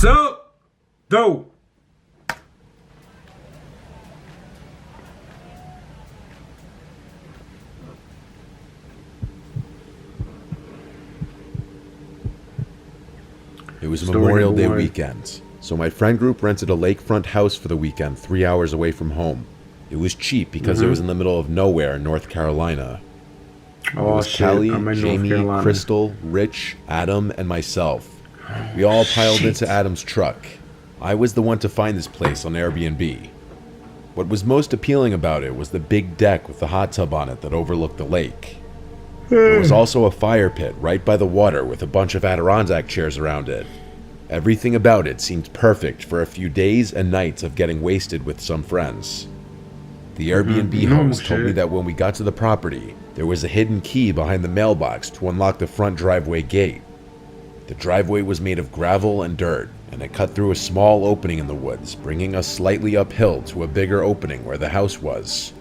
up, though? It was Memorial Day weekend, so my friend group rented a lakefront house for the weekend 3 hours away from home. It was cheap because it was in the middle of nowhere in North Carolina. Oh, it was shit. Kelly, I'm in Jamie, North Carolina. Crystal, Rich, Adam, and myself. We all piled into Adam's truck. I was the one to find this place on Airbnb. What was most appealing about it was the big deck with the hot tub on it that overlooked the lake. There was also a fire pit right by the water with a bunch of Adirondack chairs around it. Everything about it seemed perfect for a few days and nights of getting wasted with some friends. The Airbnb host told me that when we got to the property, there was a hidden key behind the mailbox to unlock the front driveway gate. The driveway was made of gravel and dirt, and it cut through a small opening in the woods, bringing us slightly uphill to a bigger opening where the house was.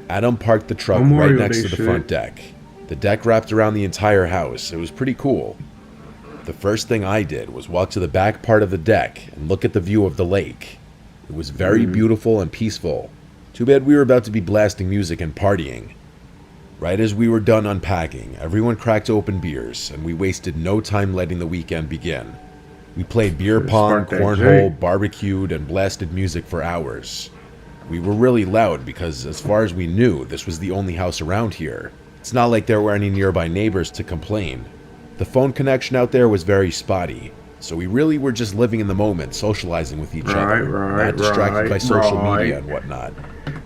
Adam parked the truck right next to the front deck. The deck wrapped around the entire house. It was pretty cool. The first thing I did was walk to the back part of the deck and look at the view of the lake. It was very beautiful and peaceful. Too bad we were about to be blasting music and partying. Right as we were done unpacking, everyone cracked open beers, and we wasted no time letting the weekend begin. We played beer pong, cornhole, barbecued, and blasted music for hours. We were really loud because, as far as we knew, this was the only house around here. It's not like there were any nearby neighbors to complain. The phone connection out there was very spotty, so we really were just living in the moment, socializing with each other, not distracted by social media and whatnot.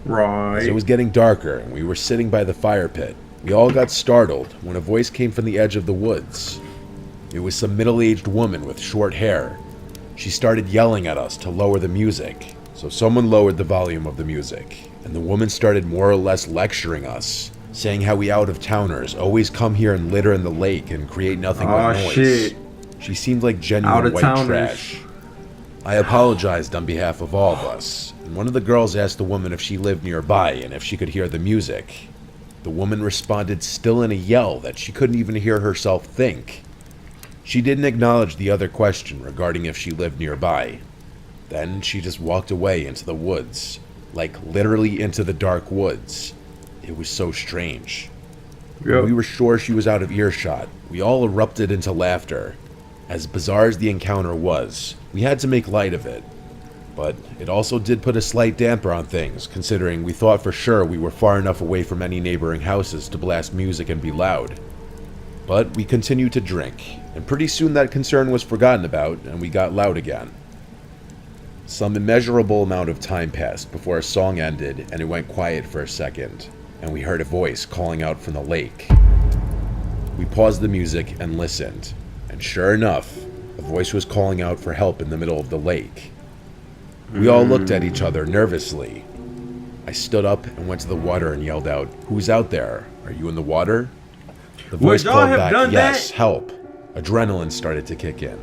As it was getting darker and we were sitting by the fire pit, we all got startled when a voice came from the edge of the woods. It was some middle-aged woman with short hair. She started yelling at us to lower the music, so someone lowered the volume of the music, and the woman started more or less lecturing us, saying how we out-of-towners always come here and litter in the lake and create nothing but noise. Shit. She seemed like genuine white trash. I apologized on behalf of all of us, and one of the girls asked the woman if she lived nearby and if she could hear the music. The woman responded still in a yell that she couldn't even hear herself think. She didn't acknowledge the other question regarding if she lived nearby. Then she just walked away into the woods, like literally into the dark woods. It was so strange. When we were sure she was out of earshot, we all erupted into laughter. As bizarre as the encounter was, we had to make light of it. But it also did put a slight damper on things, considering we thought for sure we were far enough away from any neighboring houses to blast music and be loud. But we continued to drink, and pretty soon that concern was forgotten about, and we got loud again. Some immeasurable amount of time passed before a song ended and it went quiet for a second, and we heard a voice calling out from the lake. We paused the music and listened, and sure enough, the voice was calling out for help in the middle of the lake. We all looked at each other nervously. I stood up and went to the water and yelled out, "Who's out there? Are you in the water?" The voice called back, "Yes, help." Adrenaline started to kick in.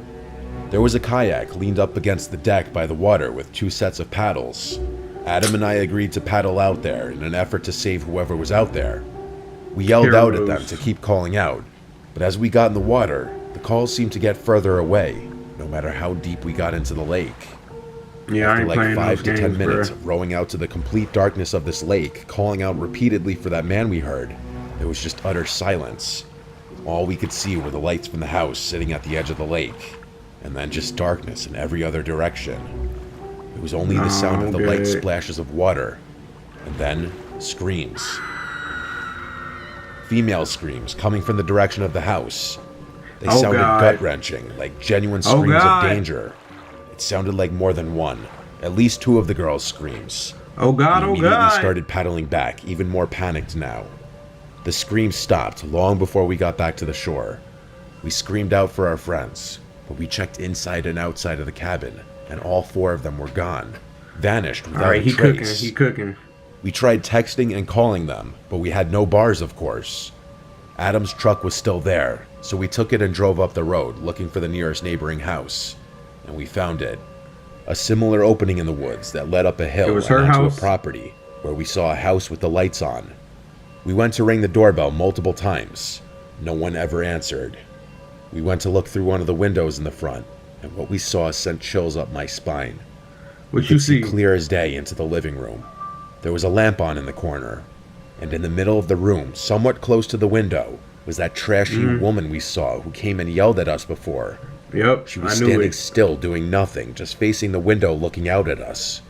There was a kayak leaned up against the deck by the water with 2 sets of paddles. Adam and I agreed to paddle out there in an effort to save whoever was out there. We yelled out at them to keep calling out, but as we got in the water, the calls seemed to get further away, no matter how deep we got into the lake. After like 5 to 10 minutes of rowing out to the complete darkness of this lake, calling out repeatedly for that man we heard, there was just utter silence. All we could see were the lights from the house sitting at the edge of the lake, and then just darkness in every other direction. It was only the sound of the light splashes of water, and then screams. Female screams coming from the direction of the house. They sounded gut-wrenching, like genuine screams of danger. It sounded like more than one, at least 2 of the girls' screams. We immediately started paddling back, even more panicked now. The screams stopped long before we got back to the shore. We screamed out for our friends, but we checked inside and outside of the cabin, and all 4 of them were gone, vanished without a trace. He cooking. We tried texting and calling them, but we had no bars, of course. Adam's truck was still there, so we took it and drove up the road, looking for the nearest neighboring house. And we found it. A similar opening in the woods that led up a hill and onto a property, where we saw a house with the lights on. We went to ring the doorbell multiple times. No one ever answered. We went to look through one of the windows in the front, and what we saw sent chills up my spine. What We you could see see? clear as day into the living room. There was a lamp on in the corner, and in the middle of the room, somewhat close to the window, was that trashy woman we saw who came and yelled at us before. Yep, She was I knew standing it. still, doing nothing, just facing the window looking out at us.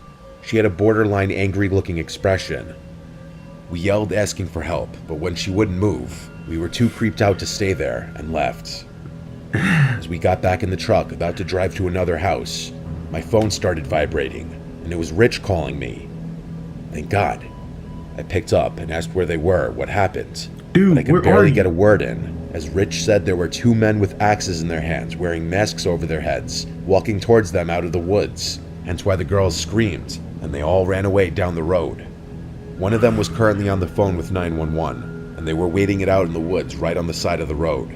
She had a borderline angry-looking expression. We yelled asking for help, but when she wouldn't move, we were too creeped out to stay there and left. As we got back in the truck, about to drive to another house, my phone started vibrating, and it was Rich calling me. Thank God. I picked up and asked where they were, what happened. Dude, But I could where are barely you? get a word in, as Rich said there were 2 men with axes in their hands, wearing masks over their heads, walking towards them out of the woods, hence why the girls screamed, and they all ran away down the road. One of them was currently on the phone with 911, and they were waiting it out in the woods right on the side of the road.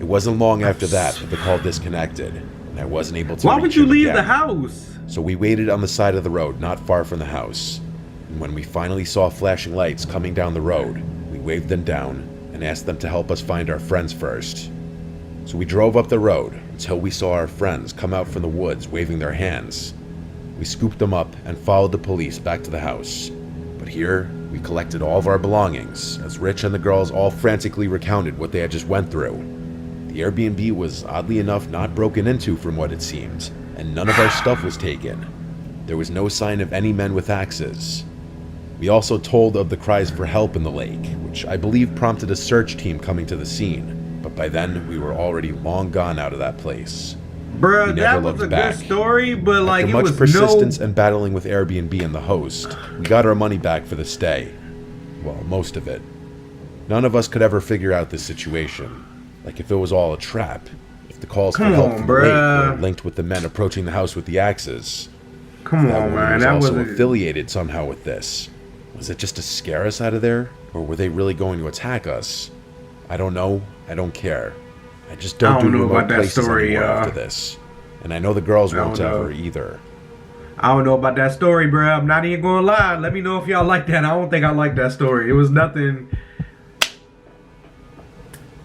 It wasn't long after that the call disconnected, and I wasn't able to Why reach would you him leave again. the house? So we waited on the side of the road not far from the house, and when we finally saw flashing lights coming down the road, we waved them down and asked them to help us find our friends first. So we drove up the road until we saw our friends come out from the woods waving their hands. We scooped them up and followed the police back to the house. But here, we collected all of our belongings, as Rich and the girls all frantically recounted what they had just went through. The Airbnb was oddly enough not broken into from what it seemed, and none of our stuff was taken. There was no sign of any men with axes. We also told of the cries for help in the lake, which I believe prompted a search team coming to the scene, but by then we were already long gone out of that place. Bruh, We that never was looked a back. good story, but like After it much was persistence no... and battling with Airbnb and the host, we got our money back for the stay. Well, most of it. None of us could ever figure out this situation. Like if it was all a trap. If the calls for Come help on, from the lake bruh. were linked with the men approaching the house with the axes. Come That on, woman man. was That also wasn't... affiliated somehow with this. Was it just to scare us out of there? Or were they really going to attack us? I don't know. I don't care. I just I don't don't do know remote about that places story, anymore after this. And I know the girls I don't won't know. ever either. I don't know about that story, bro. I'm not even gonna lie. Let me know if y'all like that. I don't think I like that story. It was nothing.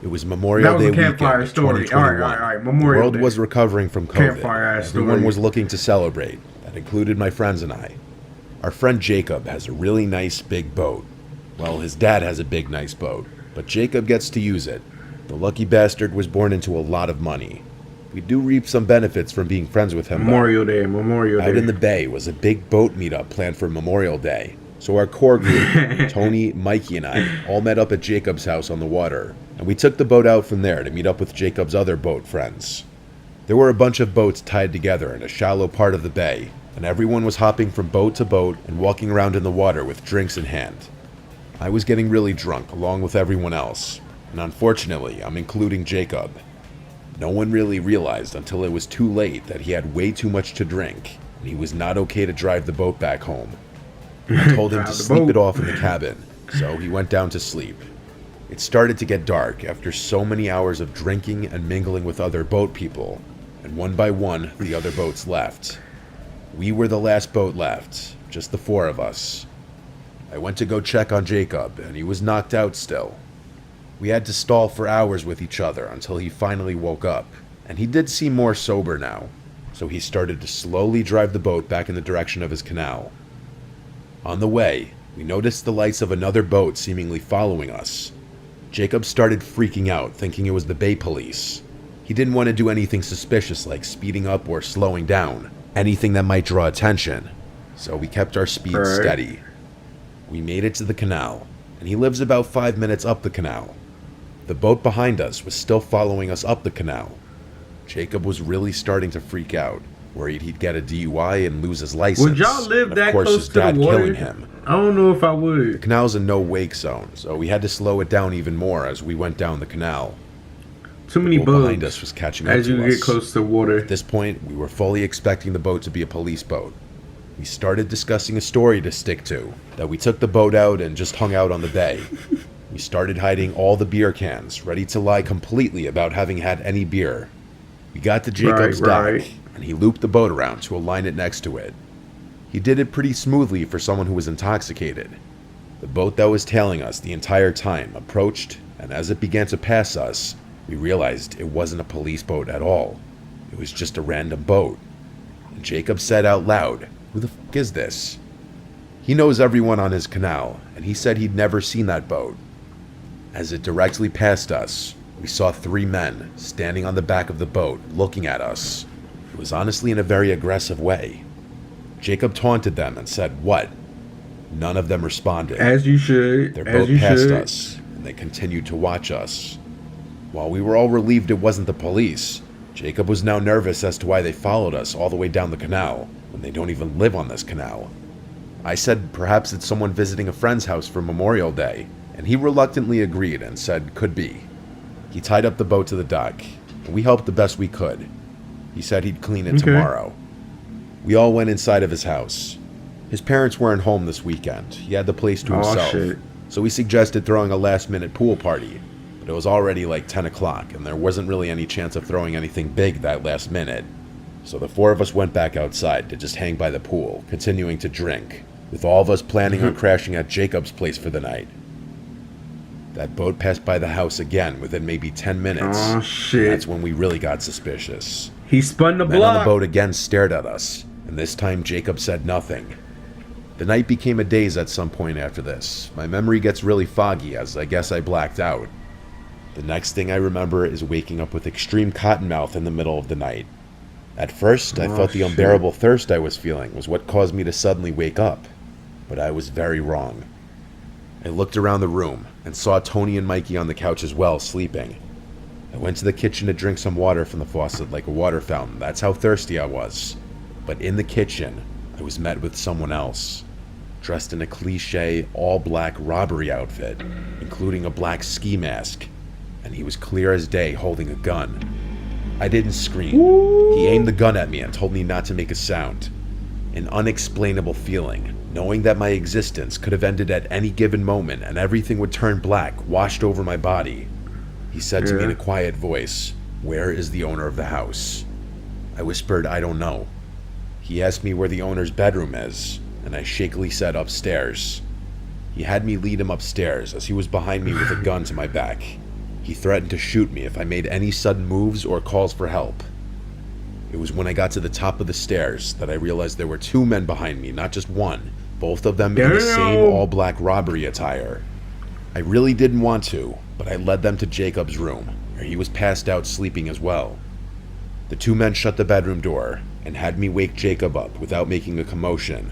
It was That Memorial was Day a campfire weekend of story. 2021. All right. The Memorial world Day. was recovering from COVID. Campfire-ass Everyone story. was looking to celebrate. That included my friends and I. Our friend Jacob has a really nice big boat. Well, his dad has a big nice boat, but Jacob gets to use it. The lucky bastard was born into a lot of money. We do reap some benefits from being friends with him. Memorial Day. Memorial Out Day. in the bay was a big boat meetup planned for Memorial Day. So our core group, Tony, Mikey, and I, all met up at Jacob's house on the water, and we took the boat out from there to meet up with Jacob's other boat friends. There were a bunch of boats tied together in a shallow part of the bay, and everyone was hopping from boat to boat and walking around in the water with drinks in hand. I was getting really drunk along with everyone else, and unfortunately, I'm including Jacob. No one really realized until it was too late that he had way too much to drink, and he was not okay to drive the boat back home. I told him to Drive the sleep boat. it off in the cabin, so he went down to sleep. It started to get dark after so many hours of drinking and mingling with other boat people, and one by one, the other boats left. We were the last boat left, just the 4 of us. I went to go check on Jacob, and he was knocked out still. We had to stall for hours with each other until he finally woke up, and he did seem more sober now, so he started to slowly drive the boat back in the direction of his canal. On the way, we noticed the lights of another boat seemingly following us. Jacob started freaking out, thinking it was the Bay Police. He didn't want to do anything suspicious like speeding up or slowing down, anything that might draw attention, so we kept our speed Alright. steady. We made it to the canal, and he lives about 5 minutes up the canal. The boat behind us was still following us up the canal. Jacob was really starting to freak out, worried he'd get a DUI and lose his license. Would y'all live and that of course close his to the dad water? killing him. I don't know if I The would. canal's a no-wake zone, so we had to slow it down even more as we went down the canal. Too many The boat behind bugs us was catching up as you to get us. close to water. At this point, we were fully expecting the boat to be a police boat. We started discussing a story to stick to, that we took the boat out and just hung out on the bay. We started hiding all the beer cans, ready to lie completely about having had any beer. We got to Jacob's Right. dock, and he looped the boat around to align it next to it. He did it pretty smoothly for someone who was intoxicated. The boat that was tailing us the entire time approached, and as it began to pass us, we realized it wasn't a police boat at all. It was just a random boat. And Jacob said out loud, "Who the fuck is this?" He knows everyone on his canal, and he said he'd never seen that boat. As it directly passed us, we saw 3 men standing on the back of the boat looking at us. It was honestly in a very aggressive way. Jacob taunted them and said, "What?" None of them responded. As you should. Their boat passed us, and they continued to watch us. While we were all relieved it wasn't the police, Jacob was now nervous as to why they followed us all the way down the canal when they don't even live on this canal. I said perhaps it's someone visiting a friend's house for Memorial Day, and he reluctantly agreed and said could be. He tied up the boat to the dock, and we helped the best we could. He said he'd clean it tomorrow. We all went inside of his house. His parents weren't home this weekend. He had the place to himself, so we suggested throwing a last-minute pool party. But it was already like 10 o'clock, and there wasn't really any chance of throwing anything big that last minute. So the 4 of us went back outside to just hang by the pool, continuing to drink, with all of us planning on crashing at Jacob's place for the night. That boat passed by the house again within maybe 10 minutes. Oh, shit. That's when we really got suspicious. He spun the Men block. on the boat again stared at us, and this time Jacob said nothing. The night became a daze at some point after this. My memory gets really foggy as I guess I blacked out. The next thing I remember is waking up with extreme cottonmouth in the middle of the night. At first, I thought the unbearable thirst I was feeling was what caused me to suddenly wake up, but I was very wrong. I looked around the room and saw Tony and Mikey on the couch as well, sleeping. I went to the kitchen to drink some water from the faucet like a water fountain. That's how thirsty I was. But in the kitchen, I was met with someone else, dressed in a cliche all-black robbery outfit, including a black ski mask, and he was clear as day holding a gun. I didn't scream. He aimed the gun at me and told me not to make a sound. An unexplainable feeling, knowing that my existence could have ended at any given moment and everything would turn black, washed over my body. He said to me in a quiet voice, "Where is the owner of the house?" I whispered, "I don't know." He asked me where the owner's bedroom is, and I shakily said upstairs. He had me lead him upstairs as he was behind me with a gun to my back. He threatened to shoot me if I made any sudden moves or calls for help. It was when I got to the top of the stairs that I realized there were 2 men behind me, not just one, both of them in the same all-black robbery attire. I really didn't want to, but I led them to Jacob's room, where he was passed out sleeping as well. The 2 men shut the bedroom door and had me wake Jacob up without making a commotion.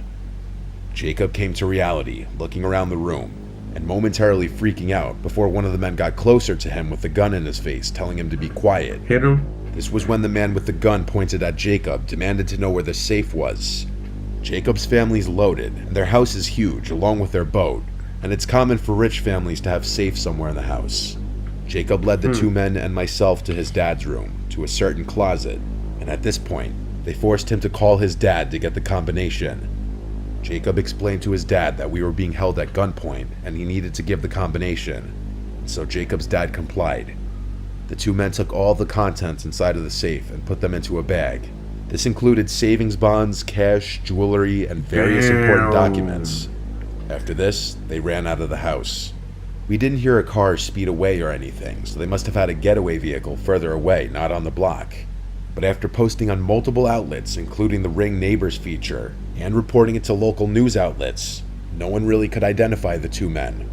Jacob came to reality, looking around the room, and momentarily freaking out before one of the men got closer to him with the gun in his face, telling him to be quiet. Hit him. This was when the man with the gun pointed at Jacob demanded to know where the safe was. Jacob's family's loaded, and their house is huge, along with their boat, and it's common for rich families to have safes somewhere in the house. Jacob led the 2 men and myself to his dad's room, to a certain closet, and at this point, they forced him to call his dad to get the combination. Jacob explained to his dad that we were being held at gunpoint, and he needed to give the combination, so Jacob's dad complied. The 2 men took all the contents inside of the safe and put them into a bag. This included savings bonds, cash, jewelry, and various important documents. After this, they ran out of the house. We didn't hear a car speed away or anything, so they must have had a getaway vehicle further away, not on the block. But after posting on multiple outlets, including the Ring Neighbors feature, and reporting it to local news outlets, no one really could identify the 2 men.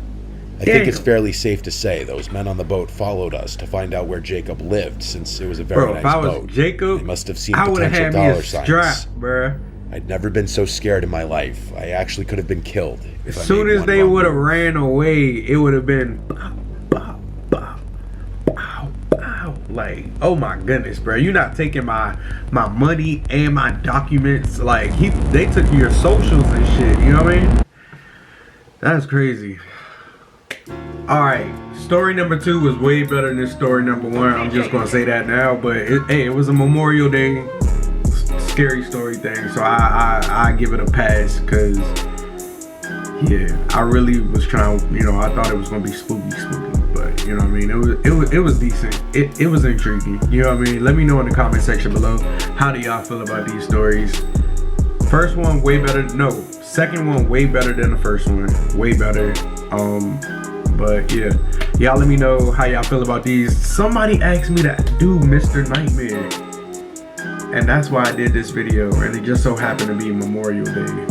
I think it's fairly safe to say those men on the boat followed us to find out where Jacob lived, since it was a very nice boat. If I was Jacob, they must have seen I would have potential had me dollar a signs. strap, bruh. I'd never been so scared in my life. I actually could have been killed. As soon as they would have ran away, it would have been bow, bow, bow, bow, bow. Like, oh my goodness, bro. You're not taking my money and my documents. Like, they took your socials and shit. You know what I mean? That's crazy. Alright, story number 2 was way better than story number 1. I'm just gonna say that now, but it was a Memorial Day scary story thing, so I give it a pass, because yeah, I really was trying, I thought it was gonna be spooky, but you know what I mean, it was decent, it was intriguing, you know what I mean. Let me know in the comment section below, how do y'all feel about these stories? First one way better, second one way better than the first one, way better. But yeah, y'all let me know how y'all feel about these. Somebody asked me to do Mr. Nightmare. And that's why I did this video, and it just so happened to be Memorial Day,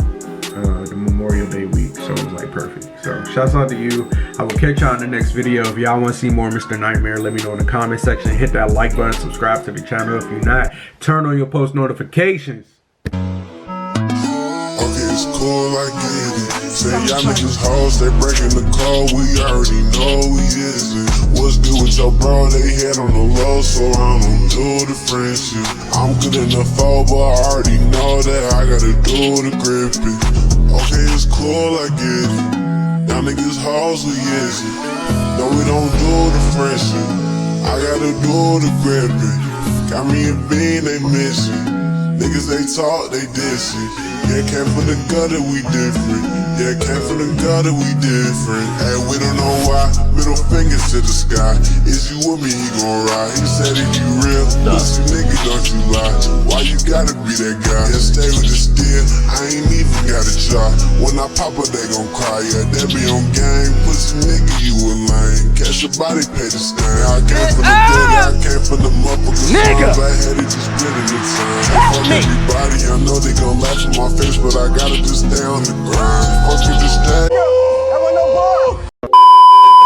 the Memorial Day week, so it was like perfect. So shouts out to you. I will catch y'all in the next video. If y'all want to see more Mr. Nightmare, let me know in the comment section. Hit that like button, subscribe to the channel if you're not. Turn on your post notifications. Okay, it's cool, I get it. Say y'all niggas hoes, they breaking the code, we already know we is it. What's good with your bro, they head on the low, so I don't do the friendship. I'm good in the foe, but I already know that I gotta do the grip it. Okay, it's cool, I get it. Y'all niggas hoes, we is it. No, we don't do the friendship. I gotta do the grip it. Got me a bean, they miss it. Niggas, they talk, they diss it. Yeah, came from the gutter, we different. Yeah, came from the gutter, we different. Hey, we don't know why. Middle fingers to the sky. Is you with me, he gon' ride. He said if you real, pussy nigga, don't you lie. Why you gotta be that guy? Yeah, stay with the steel. I ain't even gotta try. When I pop up, they gon' cry. Yeah, they be on game. Pussy nigga, you a lame. Catch your body, pay the stain. I came from the gutter, I came from the motherfuckers. Nigga! I had it just split in the time. Fuck everybody, I know they gon' laugh in my face, but I gotta just stay on the grind. Fuck you, just stay. That wasn't no ball.